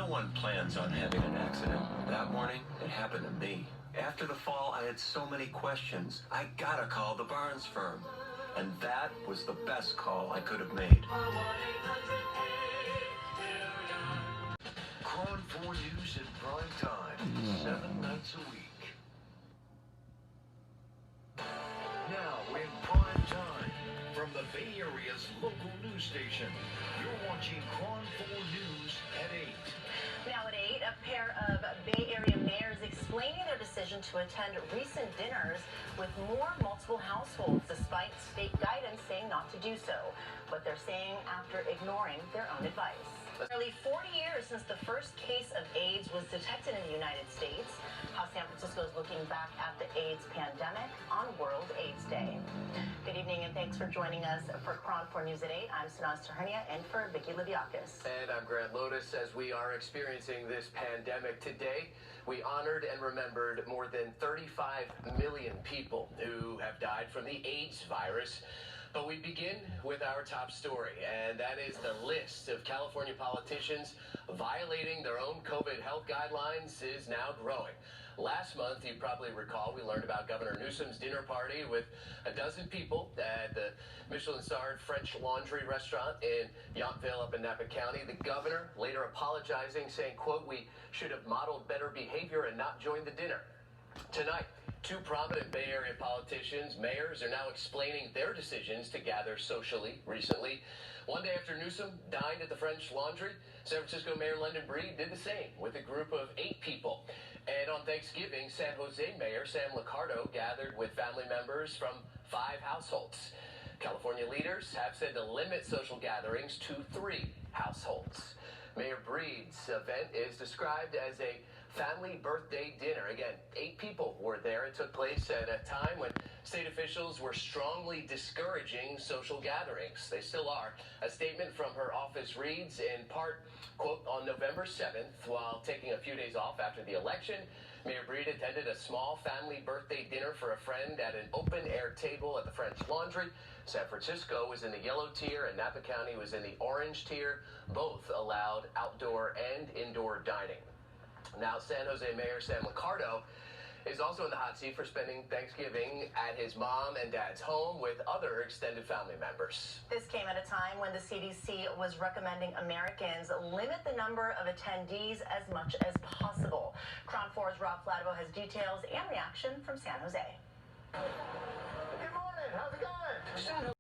No one plans on having an accident. That morning, it happened to me. After the fall, I had so many questions. I gotta call the Barnes firm. And that was the best call I could have made. KRON-4 News in prime time, 7 nights a week. Now in prime time, from the Bay Area's local news station, you're watching KRON-4 News at 8. Now at 8, a pair of Bay Area mayors explaining their decision to attend recent dinners with more multiple households, despite state guidance saying not to do so. What they're saying after ignoring their own advice. Nearly 40 years since the first case of AIDS was detected in the United States, how San Francisco is looking back at the AIDS pandemic on World AIDS Day. Good evening and thanks for joining us for KRON-4 News at 8. I'm Sanaz Tahernia and for Vicki Libiakis. And I'm Grant Lotus. As we are experiencing this pandemic today, we honored and remembered more than 35 million people who have died from the AIDS virus. But we begin with our top story, and that is the list of California politicians violating their own COVID health guidelines is now growing. Last month, you probably recall, we learned about Governor Newsom's dinner party with a dozen people at the Michelin-starred French Laundry restaurant in Yountville up in Napa County. The governor later apologizing, saying, quote, "We should have modeled better behavior and not joined the dinner." Tonight, two prominent Bay Area politicians, mayors, are now explaining their decisions to gather socially recently. One day after Newsom dined at the French Laundry, San Francisco Mayor London Breed did the same with a group of 8 people. And on Thanksgiving, San Jose Mayor Sam Liccardo gathered with family members from 5 households. California leaders have said to limit social gatherings to 3 households. Mayor Breed's event is described as a family birthday dinner. Again, 8 people were there. It took place at a time when state officials were strongly discouraging social gatherings. They still are. A statement from her office reads, in part, quote, "On November 7th, while taking a few days off after the election, Mayor Breed attended a small family birthday dinner for a friend at an open-air table at the French Laundry. San Francisco was in the yellow tier and Napa County was in the orange tier. Both allowed outdoor and indoor dining." Now, San Jose Mayor Sam Liccardo is also in the hot seat for spending Thanksgiving at his mom and dad's home with other extended family members. This came at a time when the CDC was recommending Americans limit the number of attendees as much as possible. KRON-4's Rob Flatabo has details and reaction from San Jose. Good morning. How's it going?